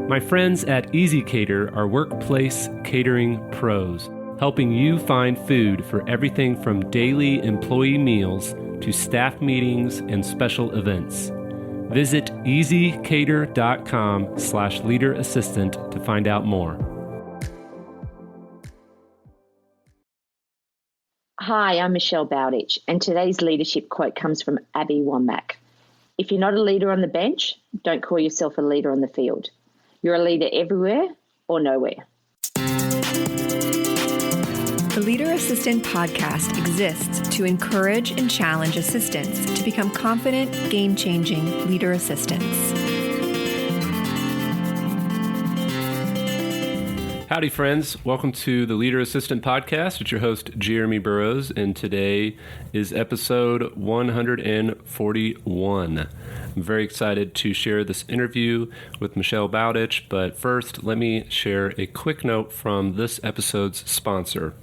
My friends at Easy Cater are workplace catering pros, helping you find food for everything from daily employee meals to staff meetings and special events. Visit easycater.com/leaderassistant to find out more. Hi, I'm Michelle Bowditch, and today's leadership quote comes from Abby Wambach. If you're not a leader on the bench, don't call yourself a leader on the field. You're a leader everywhere or nowhere. The Leader Assistant podcast exists to encourage and challenge assistants to become confident, game-changing leader assistants. Howdy, friends. Welcome to the Leader Assistant Podcast. It's your host, Jeremy Burrows, and today is episode 141. I'm very excited to share this interview with Michelle Bowditch, but first, let me share a quick note from this episode's sponsor.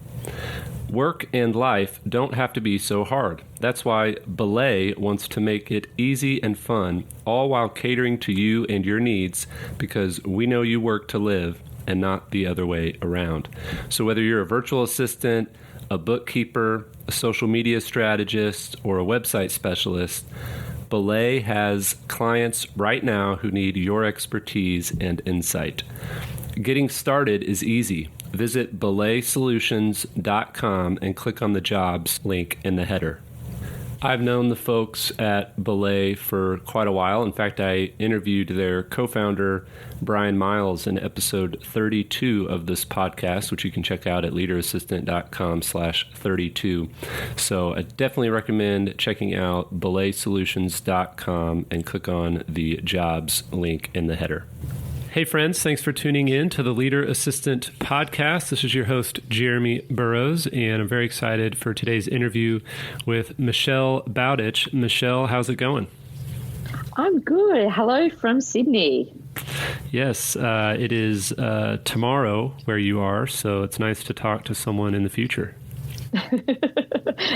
Work and life don't have to be so hard. That's why Belay wants to make it easy and fun, all while catering to you and your needs, because we know you work to live and not the other way around. So whether you're a virtual assistant, a bookkeeper, a social media strategist, or a website specialist, Belay has clients right now who need your expertise and insight. Getting started is easy. Visit belaysolutions.com and click on the jobs link in the header. I've known the folks at Belay for quite a while. In fact, I interviewed their co-founder, Brian Miles, in episode 32 of this podcast, which you can check out at leaderassistant.com/32. So I definitely recommend checking out belaysolutions.com and click on the jobs link in the header. Hey friends, thanks for tuning in to the Leader Assistant Podcast. This is your host, Jeremy Burrows, and I'm very excited for today's interview with Michelle Bowditch. Michelle, how's it going? I'm good. Hello from Sydney. Yes, it is tomorrow where you are, so it's nice to talk to someone in the future.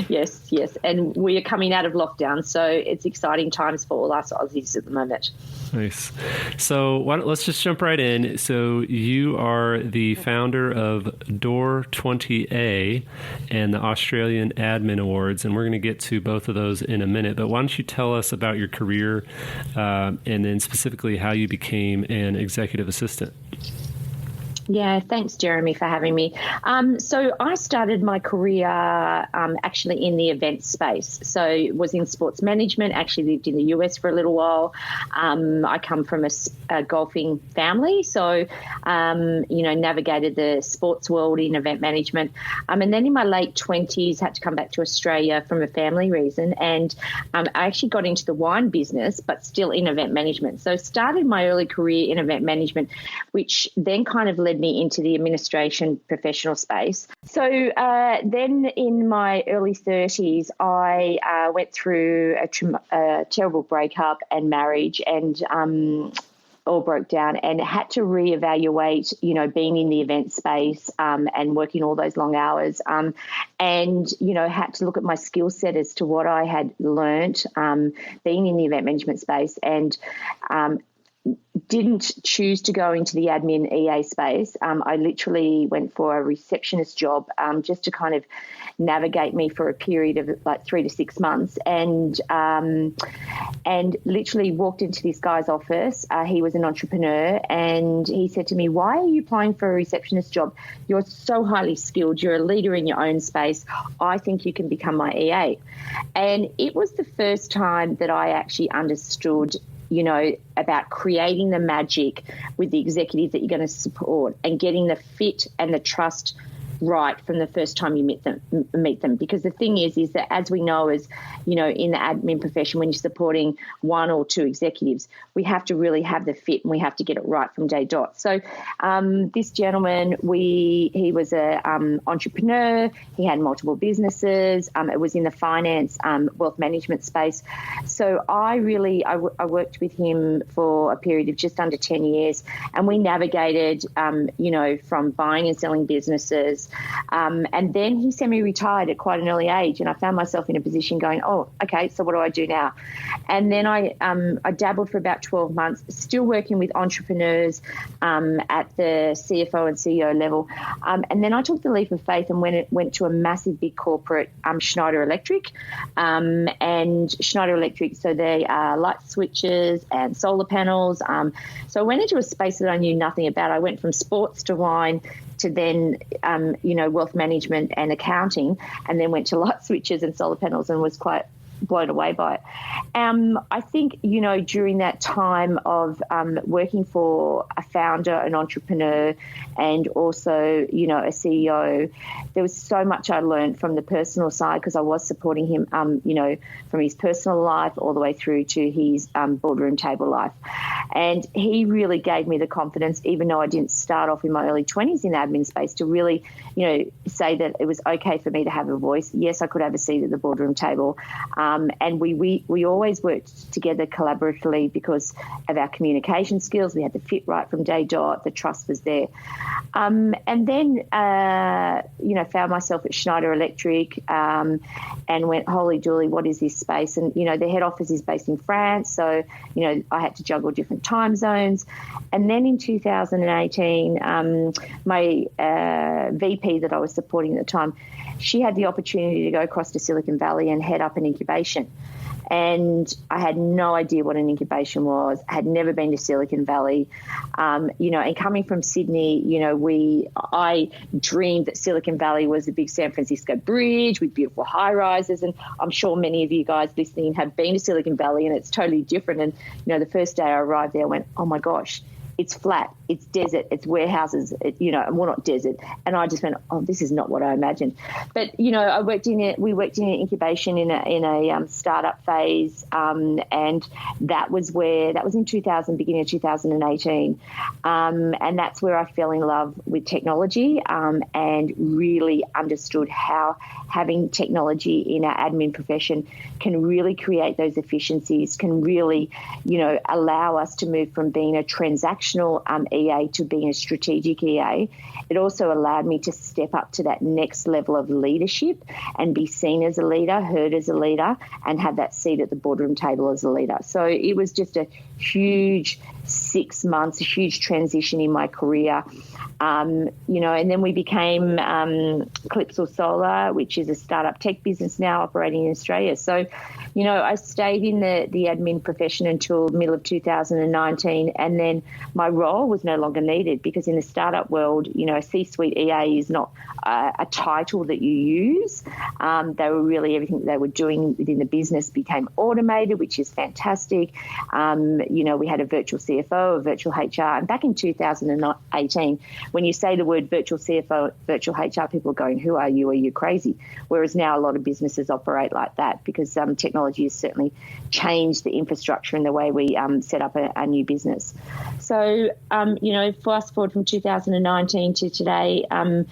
Yes. And we are coming out of lockdown, so it's exciting times for all us Aussies at the moment. Nice. So let's just jump right in. So you are the founder of Door20a and the Australian Admin Awards, and we're going to get to both of those in a minute. But why don't you tell us about your career and then specifically how you became an executive assistant? Yeah, thanks, Jeremy, for having me. So I started my career actually in the event space. So was in sports management, actually lived in the US for a little while. I come from a golfing family, so, navigated the sports world in event management. And then in my late 20s, had to come back to Australia from a family reason. And I actually got into the wine business, but still in event management. So started my early career in event management, which then kind of led me into the administration professional space. So then in my early 30s, I went through a terrible breakup and marriage and all broke down and had to reevaluate, being in the event space and working all those long hours and, had to look at my skill set as to what I had learnt being in the event management space and didn't choose to go into the admin EA space. I literally went for a receptionist job just to kind of navigate me for a period of like 3 to 6 months, and literally walked into this guy's office. He was an entrepreneur, and he said to me, "Why are you applying for a receptionist job? You're so highly skilled. You're a leader in your own space. I think you can become my EA." And it was the first time that I actually understood about creating the magic with the executives that you're going to support and getting the fit and the trust right from the first time you meet them. Because the thing is that as we know, as in the admin profession, when you're supporting one or two executives, we have to really have the fit and we have to get it right from day dot. So this gentleman, he was a entrepreneur. He had multiple businesses. It was in the finance, wealth management space. So I worked with him for a period of just under 10 years, and we navigated, from buying and selling businesses, years. And then he semi-retired at quite an early age, and I found myself in a position going, oh, okay, so what do I do now? And then I dabbled for about 12 months, still working with entrepreneurs at the CFO and CEO level. And then I took the leap of faith and went to a massive big corporate, Schneider Electric. And Schneider Electric, so they are light switches and solar panels. So I went into a space that I knew nothing about. I went from sports to wine to then, wealth management and accounting, and then went to light switches and solar panels and was quite blown away by it. I think, during that time of working for a founder, an entrepreneur, and also, a CEO, there was so much I learned from the personal side because I was supporting him, from his personal life all the way through to his boardroom table life. And he really gave me the confidence, even though I didn't start off in my early 20s in the admin space, to really, say that it was okay for me to have a voice. Yes, I could have a seat at the boardroom table. And we always worked together collaboratively because of our communication skills. We had the fit right from day dot. The trust was there. And then, found myself at Schneider Electric and went, holy dooly, what is this space? And, the head office is based in France. So, I had to juggle different time zones. And then in 2018, my VP that I was supporting at the time, she had the opportunity to go across to Silicon Valley and head up an incubation. And I had no idea what an incubation was. I had never been to Silicon Valley. And coming from Sydney, I dreamed that Silicon Valley was the big San Francisco bridge with beautiful high rises. And I'm sure many of you guys listening have been to Silicon Valley, and it's totally different. And, the first day I arrived there, I went, oh my gosh, it's flat, it's desert, it's warehouses, well, not desert. And I just went, oh, this is not what I imagined. But, we worked in an incubation in a startup phase. And that was in beginning of 2018. And that's where I fell in love with technology and really understood how having technology in our admin profession can really create those efficiencies, can really, allow us to move from being a transactional EA to being a strategic EA. It also allowed me to step up to that next level of leadership and be seen as a leader, heard as a leader, and have that seat at the boardroom table as a leader. So it was just a huge 6 months, a huge transition in my career. And then we became Calypso Solar, which is a startup tech business now operating in Australia. So, I stayed in the admin profession until middle of 2019, and then my role was no longer needed because in the startup world, a C-suite EA is not a title that you use. They were really, everything that they were doing within the business became automated, which is fantastic. We had a virtual CFO, a virtual HR, and back in 2018, when you say the word virtual CFO, virtual HR, people are going, who are you? Are you crazy? Whereas now a lot of businesses operate like that because technology has certainly changed the infrastructure and the way we set up a new business. So, fast forward from 2019 to today, I am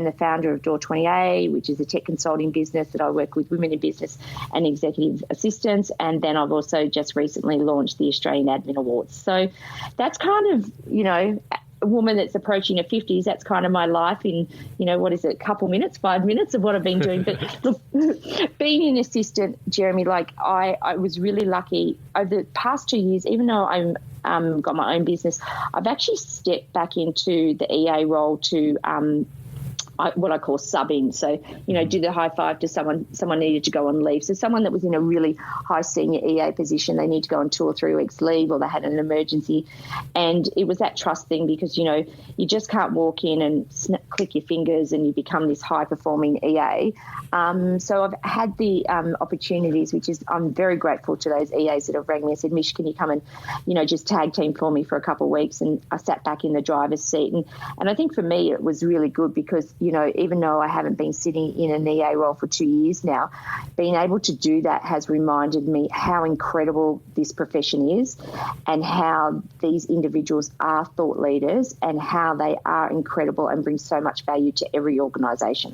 the founder of Door20a, which is a tech consulting business that I work with women in business and executive assistants. And then I've also just recently launched the Australian Admin Awards. So that's kind of, a woman that's approaching her 50s, that's kind of my life in, a couple minutes, 5 minutes of what I've been doing. But look, being an assistant, Jeremy, I was really lucky over the past 2 years, even though I'm got my own business, I've actually stepped back into the EA role to what I call sub-in. So, do the high five to someone needed to go on leave. So someone that was in a really high senior EA position, they need to go on 2 or 3 weeks leave or they had an emergency. And it was that trust thing because, you just can't walk in and click your fingers and you become this high-performing EA. So I've had the opportunities, which is I'm very grateful to those EAs that have rang me and said, Mish, can you come and, just tag team for me for a couple of weeks? And I sat back in the driver's seat. And I think for me it was really good because, even though I haven't been sitting in an EA role for 2 years now, being able to do that has reminded me how incredible this profession is and how these individuals are thought leaders and how they are incredible and bring so much value to every organisation.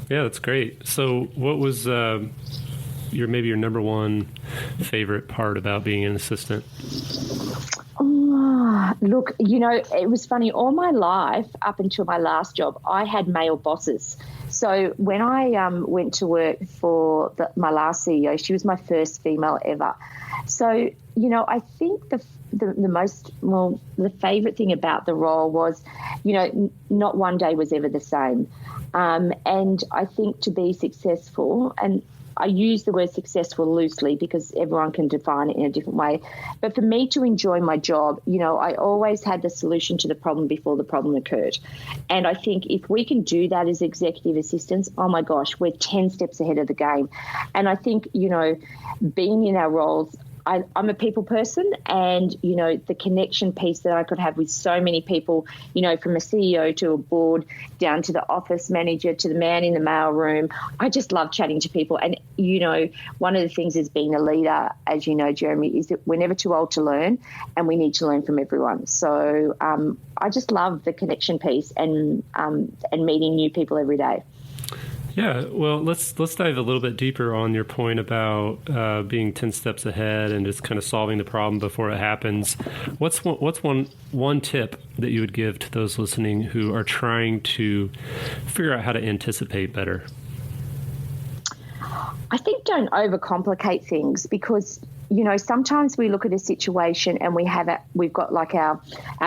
Yeah, that's great. So what was your number one favorite part about being an assistant? Look, it was funny. All my life, up until my last job, I had male bosses. So when I went to work for my last CEO, she was my first female ever. So, I think the favorite thing about the role was, not one day was ever the same. And I think to be successful, and I use the word successful loosely because everyone can define it in a different way. But for me to enjoy my job, I always had the solution to the problem before the problem occurred. And I think if we can do that as executive assistants, oh my gosh, we're 10 steps ahead of the game. And I think, being in our roles, I'm a people person, and, the connection piece that I could have with so many people, from a CEO to a board down to the office manager to the man in the mailroom. I just love chatting to people. And, one of the things as being a leader, as you know, Jeremy, is that we're never too old to learn, and we need to learn from everyone. So I just love the connection piece and meeting new people every day. Yeah, well, let's dive a little bit deeper on your point about being 10 steps ahead and just kind of solving the problem before it happens. What's one tip that you would give to those listening who are trying to figure out how to anticipate better? I think don't overcomplicate things, because sometimes we look at a situation and we've got like our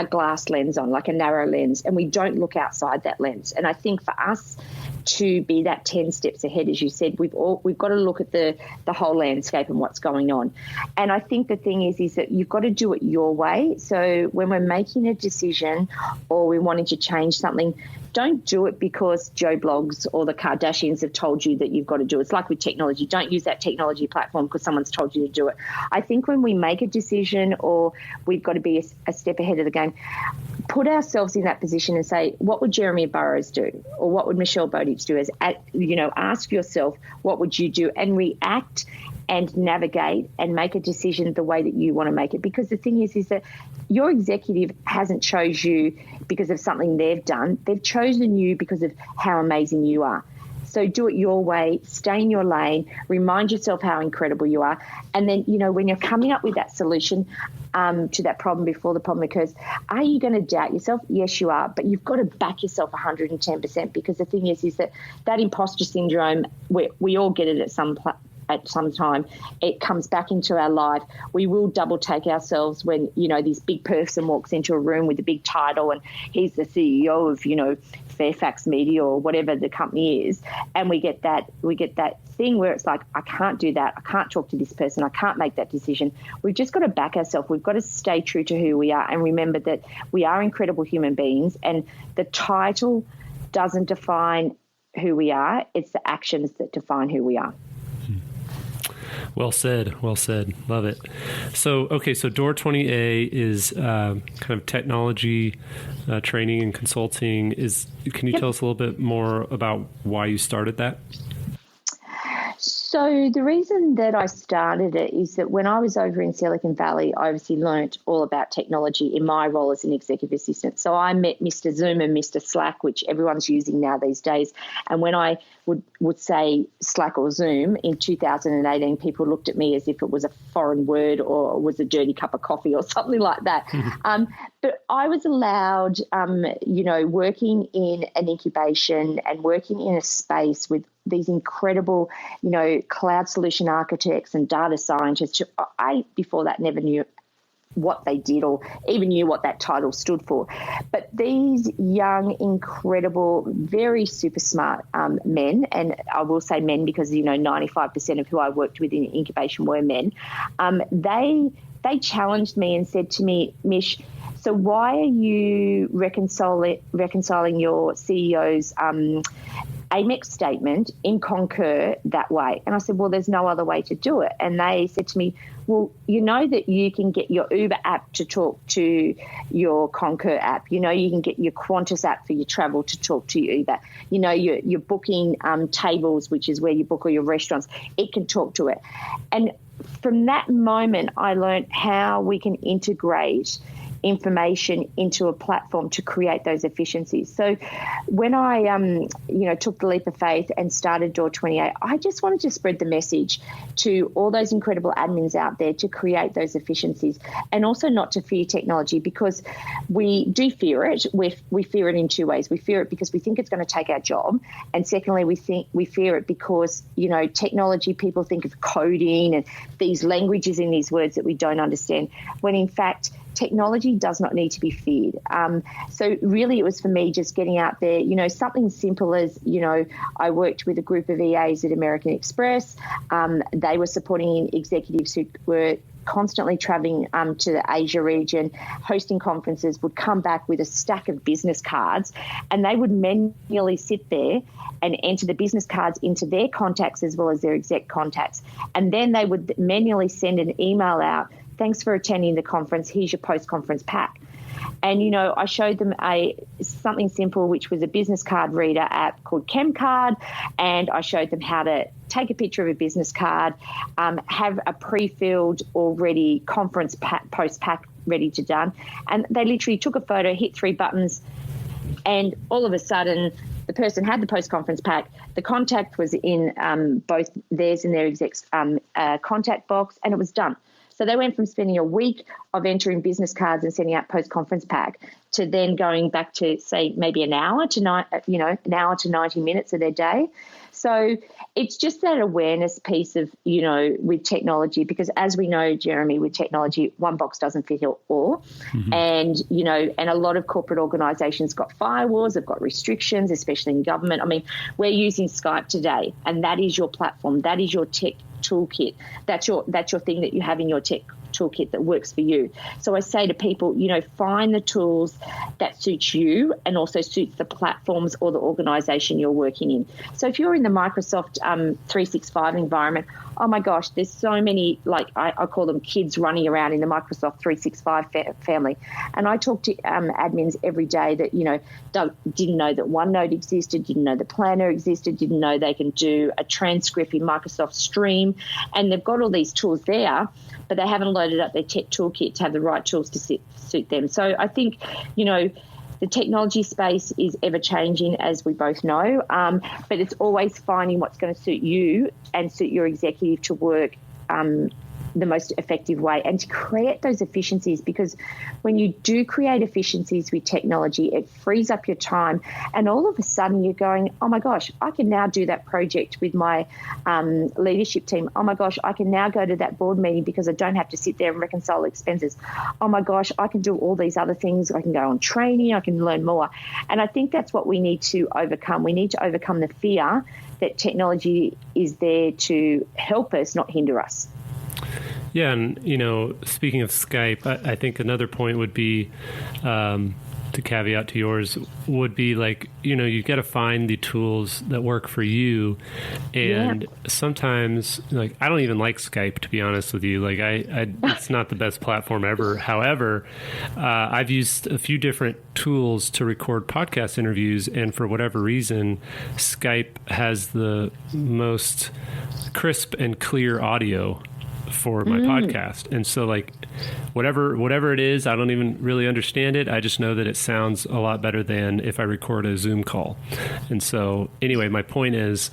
glass lens on, like a narrow lens, and we don't look outside that lens. And I think for us to be that 10 steps ahead, as you said, we've got to look at the whole landscape and what's going on. And I think the thing is that you've got to do it your way. So when we're making a decision or we're wanting to change something, don't do it because Joe Blogs or the Kardashians have told you that you've got to do it. It's like with technology. Don't use that technology platform because someone's told you to do it. I think when we make a decision or we've got to be a step ahead of the game, put ourselves in that position and say, what would Jeremy Burrows do? Or what would Michelle Bowditch do? Ask yourself, what would you do? And react and navigate and make a decision the way that you want to make it. Because the thing is that your executive hasn't chose you because of something they've done. They've chosen you because of how amazing you are. So do it your way, stay in your lane, remind yourself how incredible you are. And then, when you're coming up with that solution to that problem before the problem occurs, are you going to doubt yourself? Yes, you are. But you've got to back yourself 110%, because the thing is that imposter syndrome, we all get it at some time. It comes back into our life. We will double take ourselves when, this big person walks into a room with a big title and he's the CEO of, Fairfax Media or whatever the company is. And we get that thing where it's like, I can't do that. I can't talk to this person. I can't make that decision. We've just got to back ourselves. We've got to stay true to who we are and remember that we are incredible human beings, and the title doesn't define who we are. It's the actions that define who we are. Well said. Well said. Love it. So Door20a is kind of technology training and consulting. Can you tell us a little bit more about why you started that? So the reason that I started it is that when I was over in Silicon Valley, I obviously learnt all about technology in my role as an executive assistant. So I met Mr. Zoom and Mr. Slack, which everyone's using now these days. And when I would say Slack or Zoom in 2018, people looked at me as if it was a foreign word or was a dirty cup of coffee or something like that. But I was allowed, working in an incubation and working in a space with these incredible, cloud solution architects and data scientists. I, before that, never knew what they did or even knew what that title stood for. But these young, incredible, very super smart men, and I will say men because, 95% of who I worked with in incubation were men, they challenged me and said to me, Mish, so why are you reconciling your CEO's Amex statement in Concur that way? And I said, well, there's no other way to do it. And they said to me, well, you know that you can get your Uber app to talk to your Concur app. You can get your Qantas app for your travel to talk to your Uber. Your booking tables, which is where you book all your restaurants, it can talk to it. And from that moment, I learned how we can integrate information into a platform to create those efficiencies. So when I, took the leap of faith and started Door20a, I just wanted to spread the message to all those incredible admins out there to create those efficiencies, and also not to fear technology, because we do fear it. We fear it in two ways. We fear it because we think it's going to take our job, and secondly, we fear it because technology, people think of coding and these languages in these words that we don't understand, when in fact technology does not need to be feared. So really it was for me just getting out there, something simple as, I worked with a group of EAs at American Express. They were supporting executives who were constantly traveling to the Asia region, hosting conferences, would come back with a stack of business cards, and they would manually sit there and enter the business cards into their contacts as well as their exec contacts. And then they would manually send an email out, thanks for attending the conference, here's your post-conference pack. And, I showed them something simple, which was a business card reader app called ChemCard, and I showed them how to take a picture of a business card, have a pre-filled already conference post pack ready to done. And they literally took a photo, hit 3 buttons, and all of a sudden the person had the post-conference pack. The contact was in both theirs and their exec's contact box, and it was done. So they went from spending a week of entering business cards and sending out post-conference pack to then going back to, say, maybe an hour to 90 minutes of their day. So it's just that awareness piece of, with technology, because as we know, Jeremy, with technology, one box doesn't fit all. Mm-hmm. And, and a lot of corporate organisations got firewalls, they've got restrictions, especially in government. I mean, we're using Skype today, and that is your platform. That is your tech toolkit. That's your thing that you have in your tech toolkit that works for you. So I say to people, find the tools that suit you and also suits the platforms or the organization you're working in. So if you're in the Microsoft 365 environment, oh my gosh, there's so many, I call them kids running around in the Microsoft 365 family. And I talk to admins every day that, didn't know that OneNote existed, didn't know the Planner existed, didn't know they can do a transcript in Microsoft Stream. And they've got all these tools there, but they haven't loaded up their tech toolkit to have the right tools to suit them. So I think, the technology space is ever changing, as we both know, but it's always finding what's going to suit you and suit your executive to work the most effective way and to create those efficiencies, because when you do create efficiencies with technology, it frees up your time, and all of a sudden you're going, oh my gosh, I can now do that project with my leadership team. Oh my gosh, I can now go to that board meeting because I don't have to sit there and reconcile expenses. Oh my gosh, I can do all these other things. I can go on training, I can learn more. And I think that's what we need to overcome. We need to overcome the fear that technology is there to help us, not hinder us. Yeah, and, speaking of Skype, I think another point would be, to caveat to yours, would be you got to find the tools that work for you. And sometimes, I don't even like Skype, to be honest with you. It's not the best platform ever. However, I've used a few different tools to record podcast interviews, and for whatever reason, Skype has the most crisp and clear audio for my podcast. And so whatever it is, I don't even really understand it. I just know that it sounds a lot better than if I record a Zoom call. And so anyway, my point is,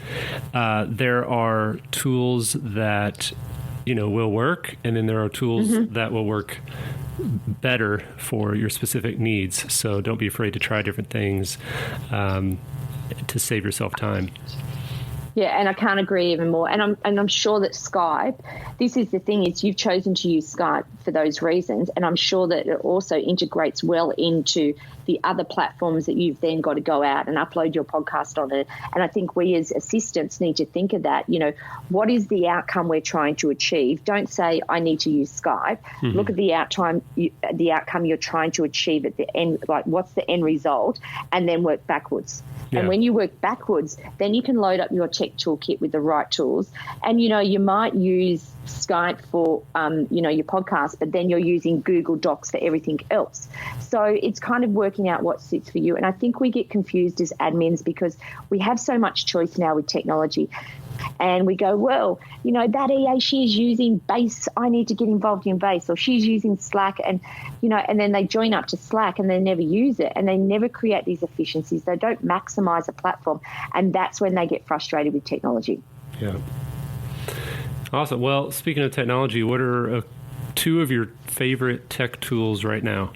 there are tools that, will work. And then there are tools that will work better for your specific needs. So don't be afraid to try different things, to save yourself time. Yeah, and I can't agree even more. And I'm sure that Skype, this is the thing, is you've chosen to use Skype for those reasons, and I'm sure that it also integrates well into the other platforms that you've then got to go out and upload your podcast on it. And I think we as assistants need to think of that. What is the outcome we're trying to achieve? Don't say, I need to use Skype. Mm-hmm. Look at the outcome you're trying to achieve at the end, what's the end result, and then work backwards. Yeah. And when you work backwards, then you can load up your tech toolkit with the right tools. And, you might use Skype for, your podcast, but then you're using Google Docs for everything else. So it's kind of working out what suits for you. And I think we get confused as admins because we have so much choice now with technology. And we go, well, that EA, she's using Base. I need to get involved in Base, or she's using Slack. And, and then they join up to Slack and they never use it, and they never create these efficiencies. They don't maximize a platform. And that's when they get frustrated with technology. Yeah. Awesome. Well, speaking of technology, what are two of your favorite tech tools right now?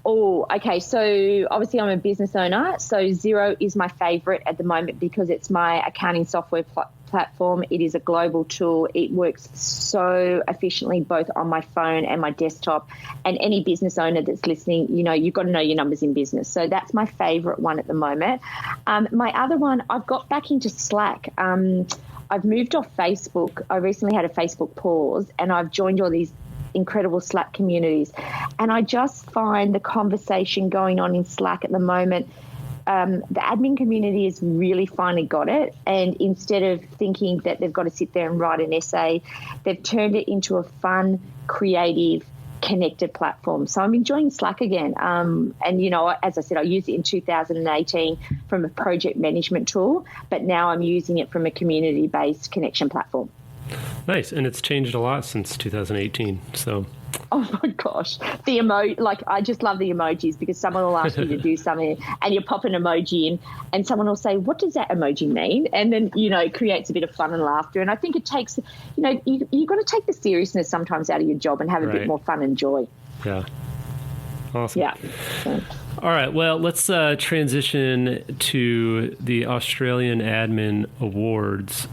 Oh, okay. So obviously I'm a business owner. So Xero is my favorite at the moment because it's my accounting software platform. It is a global tool. It works so efficiently both on my phone and my desktop. And any business owner that's listening, you've got to know your numbers in business. So that's my favorite one at the moment. My other one, I've got back into Slack. I've moved off Facebook. I recently had a Facebook pause, and I've joined all these incredible Slack communities. And I just find the conversation going on in Slack at the moment, the admin community has really finally got it. And instead of thinking that they've got to sit there and write an essay, they've turned it into a fun, creative, connected platform. So I'm enjoying Slack again. And, as I said, I used it in 2018 from a project management tool, but now I'm using it from a community-based connection platform. Nice. And it's changed a lot since 2018. So. Oh my gosh. The I just love the emojis, because someone will ask you to do something and you pop an emoji in and someone will say, what does that emoji mean? And then, it creates a bit of fun and laughter. And I think it takes, you've got to take the seriousness sometimes out of your job and have a bit more fun and joy. Yeah. Awesome. Yeah. So. All right. Well, let's transition to the Australian Admin Awards.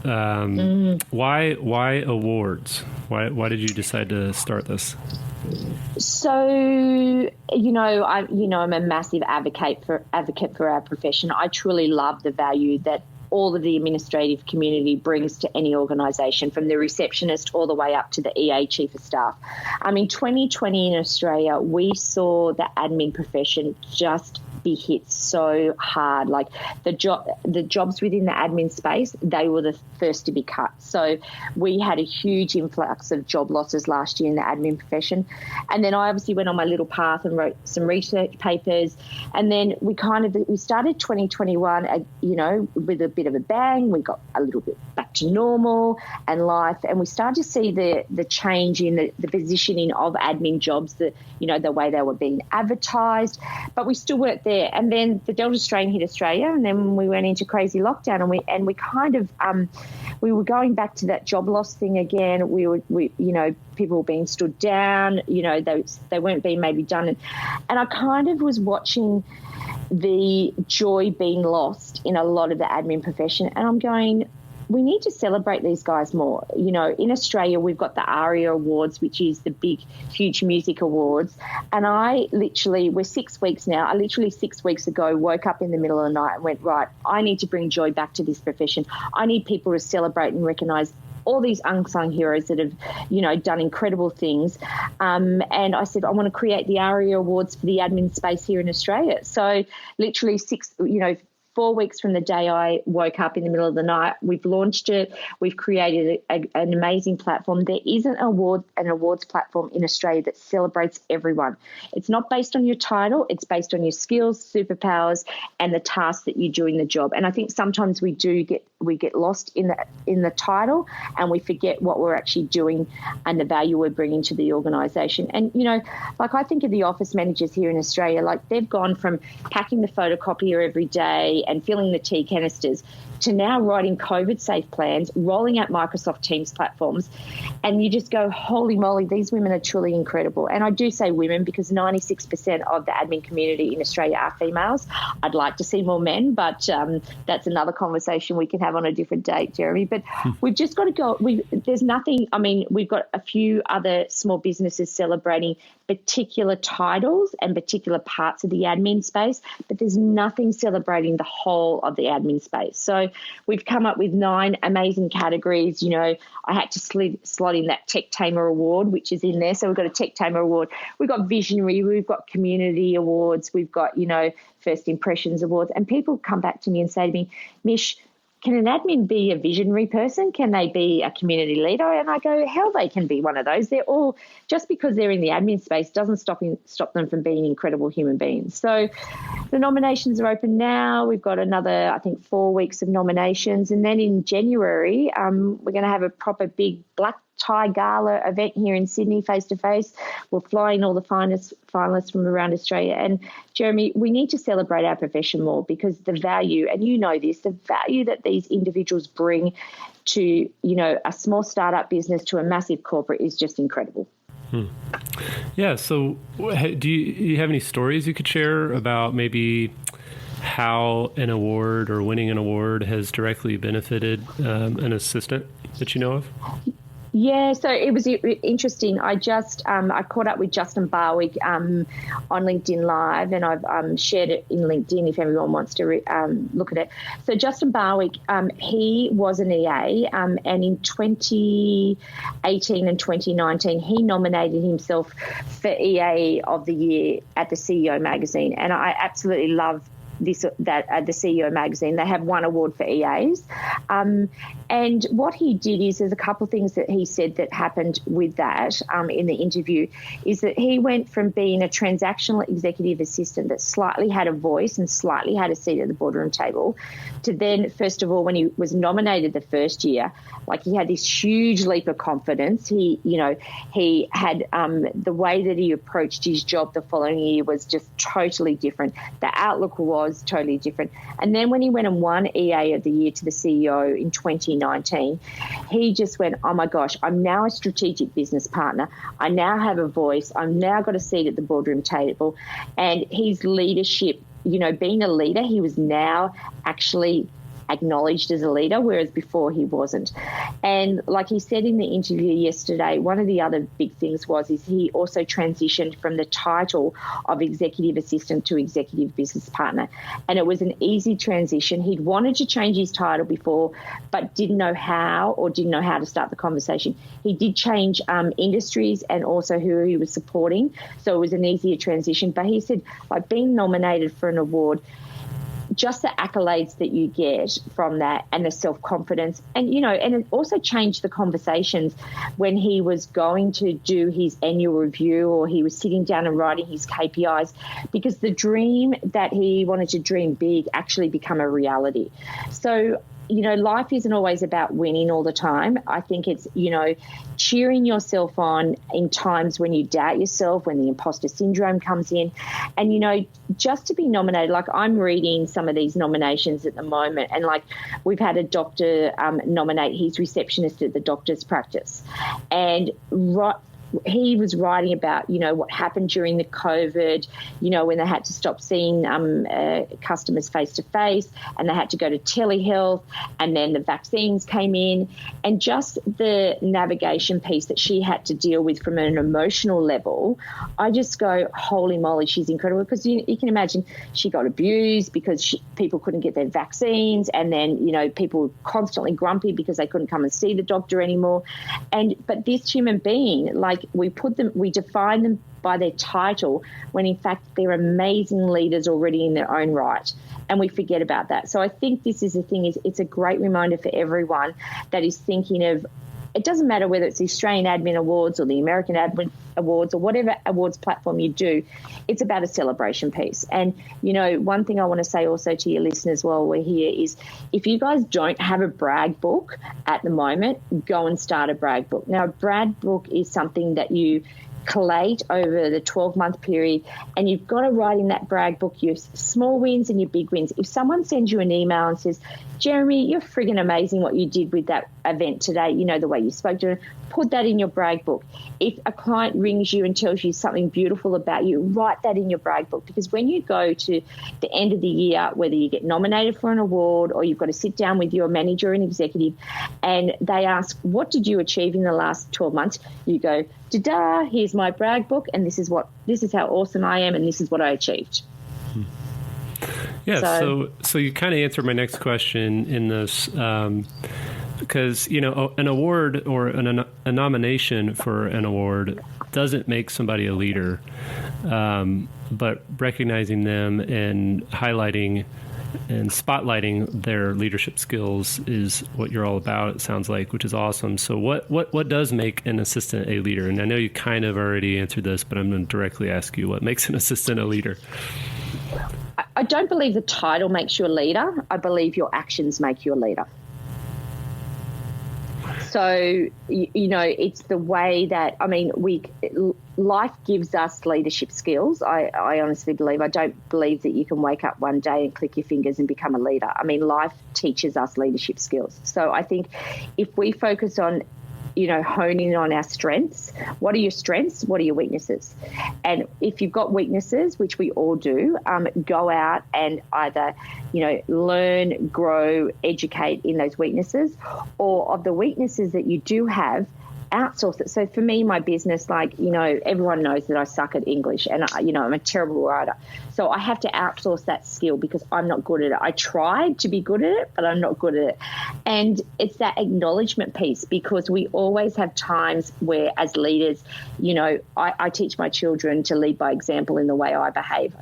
Why awards? Why did you decide to start this? So, I'm a massive advocate for our profession. I truly love the value that all of the administrative community brings to any organisation, from the receptionist all the way up to the EA chief of staff. I mean, 2020 in Australia, we saw the admin profession just be hit so hard. Like the jobs within the admin space, they were the first to be cut. So we had a huge influx of job losses last year in the admin profession. And then I obviously went on my little path and wrote some research papers. And then we started 2021, with a bit of a bang. We got a little bit back to normal and life, and we started to see the change in the positioning of admin jobs, the way they were being advertised, but we still weren't there. And then the Delta strain hit Australia, and then we went into crazy lockdown, and we kind of we were going back to that job loss thing again. People were being stood down, they weren't being maybe done, and I kind of was watching the joy being lost in a lot of the admin profession, and I'm going, we need to celebrate these guys more. In Australia, we've got the ARIA Awards, which is the big, huge music awards. And we're 6 weeks now. I literally 6 weeks ago woke up in the middle of the night and went, right, I need to bring joy back to this profession. I need people to celebrate and recognise all these unsung heroes that have, done incredible things. And I said, I want to create the ARIA Awards for the admin space here in Australia. So literally 4 weeks from the day I woke up in the middle of the night, we've launched it. We've created an amazing platform. There is an awards platform in Australia that celebrates everyone. It's not based on your title. It's based on your skills, superpowers, and the tasks that you do in the job. And I think sometimes we get lost in the title, and we forget what we're actually doing and the value we're bringing to the organisation. And, I think of the office managers here in Australia, they've gone from packing the photocopier every day and filling the tea canisters to now writing COVID-safe plans, rolling out Microsoft Teams platforms, and you just go, holy moly, these women are truly incredible. And I do say women because 96% of the admin community in Australia are females. I'd like to see more men, but that's another conversation we can have on a different date, Jeremy. But we've just got to go. There's nothing, we've got a few other small businesses celebrating particular titles and particular parts of the admin space, but there's nothing celebrating the whole of the admin space. So we've come up with 9 amazing categories. I had to slot in that Tech Tamer Award, which is in there. So we've got a Tech Tamer Award. We've got Visionary. We've got Community Awards. We've got, First Impressions Awards. And people come back to me and say to me, Mish, can an admin be a visionary person? Can they be a community leader? And I go, hell, they can be one of those. They're all, just because they're in the admin space doesn't stop them from being incredible human beings. So the nominations are open now. We've got another, I think, 4 weeks of nominations. And then in January, we're going to have a proper big black tie gala event here in Sydney, face-to-face. We'll fly in all the finalists from around Australia. And, Jeremy, we need to celebrate our profession more, because the value, and you know this, the value that these individuals bring to, a small startup business to a massive corporate is just incredible. Yeah, so do you have any stories you could share about maybe how an award or winning an award has directly benefited an assistant that you know of? Yeah, so it was interesting. I just I caught up with Justin Barwick on LinkedIn Live, and I've shared it in LinkedIn if everyone wants to look at it. So Justin Barwick, he was an EA, and in 2018 and 2019, he nominated himself for EA of the Year at the CEO magazine, and I absolutely love the CEO magazine. They have one award for EAs. And what he did is, there's a couple of things that he said that happened with that in the interview, is that he went from being a transactional executive assistant that slightly had a voice and slightly had a seat at the boardroom table, to then, first of all, when he was nominated the first year, like, he had this huge leap of confidence. He had the way that he approached his job the following year was just totally different. The outlook was totally different. And then when he went and won EA of the Year to the CEO in 2019, he just went, oh my gosh, I'm now a strategic business partner. I now have a voice. I've now got a seat at the boardroom table. And his leadership, being a leader, he was now actually acknowledged as a leader, whereas before he wasn't. And like he said in the interview yesterday, one of the other big things is he also transitioned from the title of executive assistant to executive business partner. And it was an easy transition. He'd wanted to change his title before, but didn't know how to start the conversation. He did change industries and also who he was supporting. So it was an easier transition. But he said, like, being nominated for an award, just the accolades that you get from that, and the self-confidence, and and it also changed the conversations when he was going to do his annual review, or he was sitting down and writing his KPIs, because the dream that he wanted to dream big actually become a reality. So life isn't always about winning all the time. I think it's, cheering yourself on in times when you doubt yourself, when the imposter syndrome comes in. And, just to be nominated, like, I'm reading some of these nominations at the moment, and like, we've had a doctor nominate his receptionist at the doctor's practice. And he was writing about, what happened during the COVID, when they had to stop seeing customers face-to-face, and they had to go to telehealth, and then the vaccines came in, and just the navigation piece that she had to deal with from an emotional level. I just go, holy moly, she's incredible, because you can imagine she got abused because people couldn't get their vaccines, and then, people were constantly grumpy because they couldn't come and see the doctor anymore. But this human being, like, we define them by their title, when in fact they're amazing leaders already in their own right, and we forget about that. So I think this is the thing, is it's a great reminder for everyone that is thinking of, it doesn't matter whether it's the Australian Admin Awards or the American Admin Awards or whatever awards platform you do, it's about a celebration piece. And, one thing I want to say also to your listeners while we're here is, if you guys don't have a brag book at the moment, go and start a brag book. Now, a brag book is something that you collate over the 12-month period, and you've got to write in that brag book your small wins and your big wins. If someone sends you an email and says, Jeremy, you're friggin' amazing what you did with that event today, the way you spoke to them, put that in your brag book. If a client rings you and tells you something beautiful about you, write that in your brag book, because when you go to the end of the year, whether you get nominated for an award or you've got to sit down with your manager and executive and they ask, what did you achieve in the last 12 months? You go, da-da, here's my brag book, and this is how awesome I am, and this is what I achieved. Yeah, so you kind of answered my next question in this, because an award or a nomination for an award doesn't make somebody a leader, but recognizing them and highlighting and spotlighting their leadership skills is what you're all about, it sounds like, which is awesome. So what does make an assistant a leader? And I know you kind of already answered this, but I'm going to directly ask you, what makes an assistant a leader? I don't believe the title makes you a leader. I believe your actions make you a leader. So, it's the way that, life gives us leadership skills. I honestly believe. I don't believe that you can wake up one day and click your fingers and become a leader. Life teaches us leadership skills. So I think if we focus on, honing on our strengths, what are your strengths? What are your weaknesses? And if you've got weaknesses, which we all do, go out and either, learn, grow, educate in those weaknesses, or of the weaknesses that you do have, outsource it. So for me, my business, everyone knows that I suck at English and, I'm a terrible writer. So I have to outsource that skill because I'm not good at it. I tried to be good at it, but I'm not good at it. And it's that acknowledgement piece, because we always have times where as leaders, I teach my children to lead by example in the way I behave,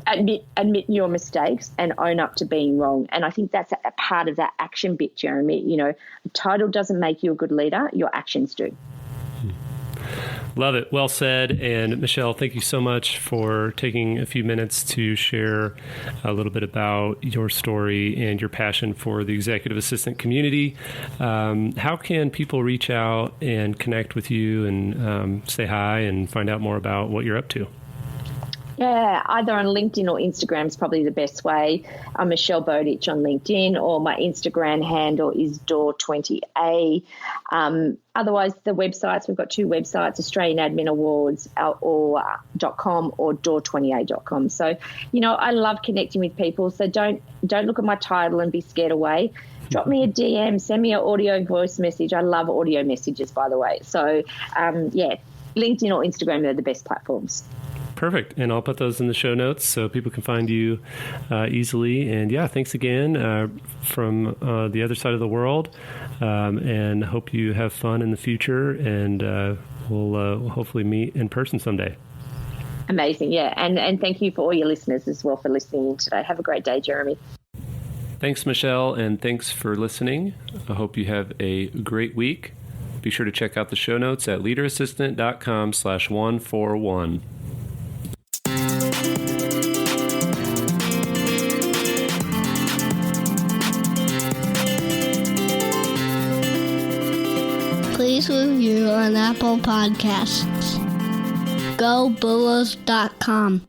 admit your mistakes and own up to being wrong. And I think that's a part of that action bit, Jeremy. The title doesn't make you a good leader, your actions do. Love it. Well said. And Michelle, thank you so much for taking a few minutes to share a little bit about your story and your passion for the executive assistant community. How can people reach out and connect with you and say hi and find out more about what you're up to? Yeah, either on LinkedIn or Instagram is probably the best way. I'm Michelle Bowditch on LinkedIn, or my Instagram handle is Door20a. Otherwise, the websites, we've got two websites, Australian Admin Awards .com or Door20a.com. So, I love connecting with people. So don't look at my title and be scared away. Drop me a DM, send me an audio voice message. I love audio messages, by the way. So, LinkedIn or Instagram are the best platforms. Perfect. And I'll put those in the show notes so people can find you easily. And thanks again from the other side of the world. And hope you have fun in the future. And we'll hopefully meet in person someday. Amazing. Yeah. And thank you for all your listeners as well for listening in today. Have a great day, Jeremy. Thanks, Michelle. And thanks for listening. I hope you have a great week. Be sure to check out the show notes at leaderassistant.com/141. Please review on Apple Podcasts. GoBulls.com